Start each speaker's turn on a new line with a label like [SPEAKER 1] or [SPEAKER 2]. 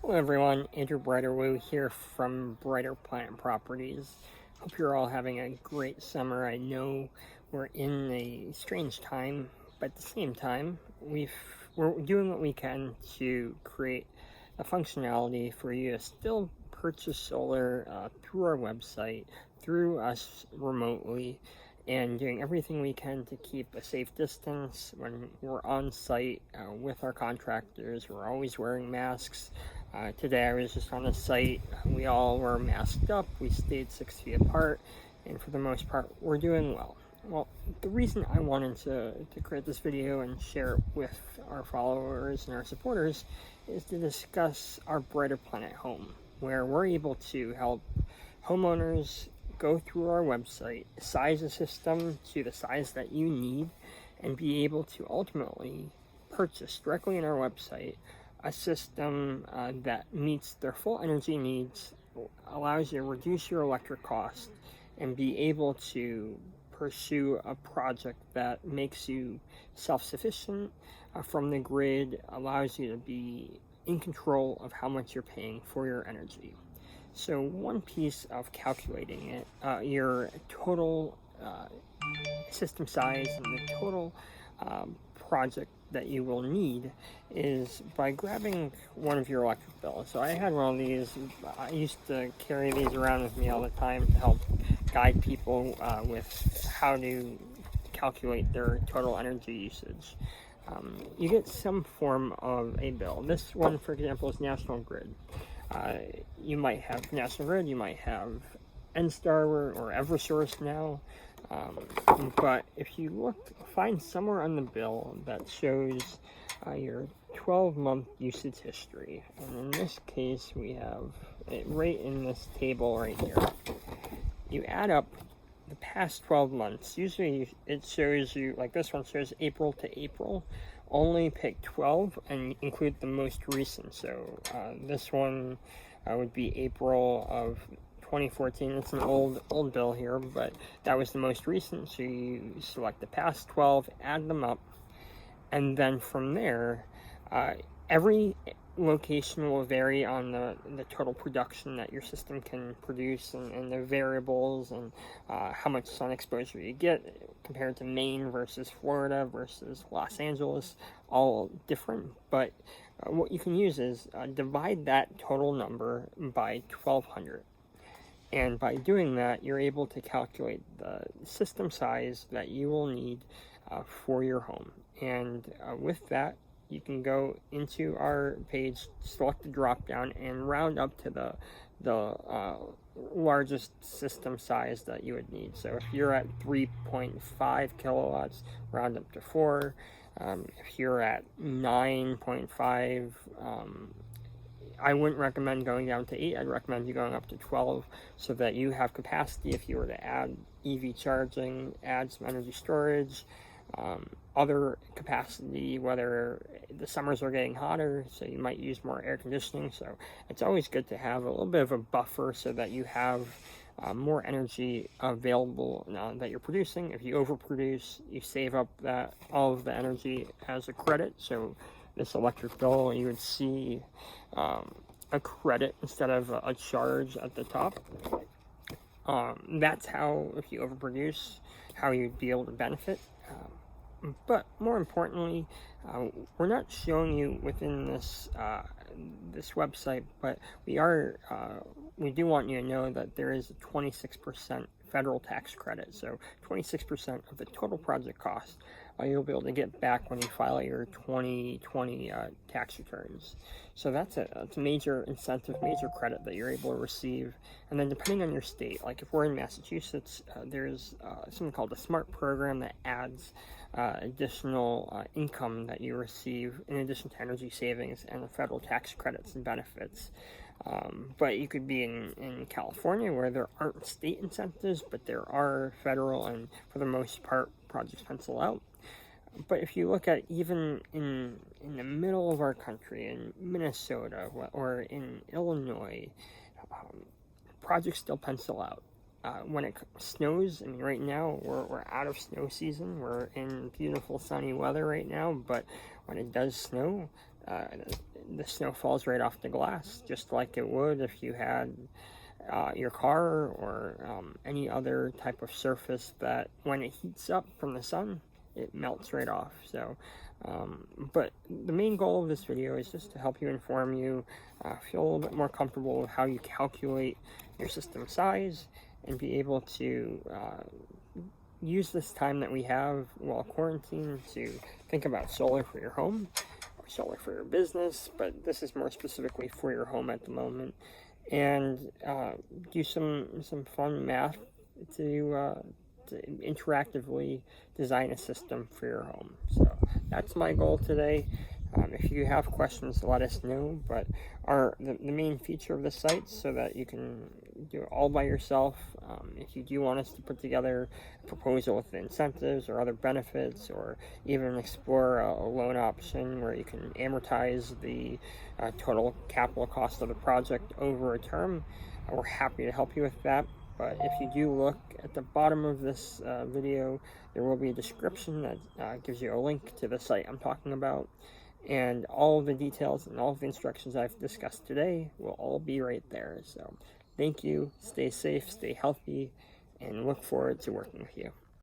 [SPEAKER 1] Hello everyone, Andrew Breiter here from Breiter Planet Properties. Hope you're all having a great summer. I know we're in a strange time, but at the same time, we're doing what we can to create a functionality for you to still purchase solar through our website, through us remotely, and doing everything we can to keep a safe distance when we're on site with our contractors. We're always wearing masks. Today I was just on the site. We all were masked up. We stayed 6 feet apart, and for the most part, we're doing well. Well, the reason I wanted to create this video and share it with our followers and our supporters is to discuss our Breiter Planet home, where we're able to help homeowners go through our website, size a system to the size that you need, and be able to ultimately purchase directly in our website a system that meets their full energy needs, allows you to reduce your electric cost, and be able to pursue a project that makes you self-sufficient from the grid, allows you to be in control of how much you're paying for your energy. So one piece of calculating it, your total system size and the total project that you will need, is by grabbing one of your electric bills. So I had one of these. I used to carry these around with me all the time to help guide people with how to calculate their total energy usage. You get some form of a bill. This one, for example, is National Grid. You might have National Grid, you might have NSTAR or Eversource now, but if you look, find somewhere on the bill that shows your 12-month usage history, and in this case we have it right in this table right here. You add up the past 12 months. Usually it shows you, like this one shows April to April. Only pick 12 and include the most recent. So this one would be April of 2014. It's an old bill here, but that was the most recent. So you select the past 12, add them up, and then from there, every location will vary on the total production that your system can produce, and the variables, and how much sun exposure you get compared to Maine versus Florida versus Los Angeles, all different. But what you can use is divide that total number by 1200, and by doing that you're able to calculate the system size that you will need for your home. And with that, you can go into our page, select the drop down, and round up to the largest system size that you would need. So if you're at 3.5 kilowatts, round up to 4. If you're at 9.5, I wouldn't recommend going down to 8. I'd recommend you going up to 12, so that you have capacity if you were to add EV charging, add some energy storage, other capacity, whether the summers are getting hotter, so you might use more air conditioning. So it's always good to have a little bit of a buffer so that you have more energy available that you're producing. If you overproduce, you save up all of the energy as a credit. So this electric bill, you would see a credit instead of a charge at the top. That's how, if you overproduce, how you'd be able to benefit. But more importantly, we're not showing you within this this website, but we do want you to know that there is a 26% federal tax credit. So 26% of the total project cost you'll be able to get back when you file your 2020 tax returns. So that's a major incentive, major credit that you're able to receive. And then depending on your state, like if we're in Massachusetts, there's something called the SMART program that adds additional income that you receive in addition to energy savings and the federal tax credits and benefits. But you could be in California, where there aren't state incentives, but there are federal, and for the most part, projects pencil out. But if you look at even in the middle of our country, in Minnesota or in Illinois, projects still pencil out. When it snows, I mean, right now we're out of snow season. We're in beautiful sunny weather right now, but when it does snow, the snow falls right off the glass, just like it would if you had your car or any other type of surface that when it heats up from the sun, it melts right off. So, but the main goal of this video is just to help you, inform you, feel a little bit more comfortable with how you calculate your system size and be able to use this time that we have while quarantined to think about solar for your home or solar for your business, but this is more specifically for your home at the moment, and do some fun math to interactively design a system for your home. So that's my goal today. If you have questions, let us know, but the main feature of the site so that you can do it all by yourself. If you do want us to put together a proposal with incentives or other benefits, or even explore a loan option where you can amortize the total capital cost of the project over a term, we're happy to help you with that. But if you do look at the bottom of this video, there will be a description that gives you a link to the site I'm talking about. And all of the details and all of the instructions I've discussed today will all be right there. So thank you, stay safe, stay healthy, and look forward to working with you.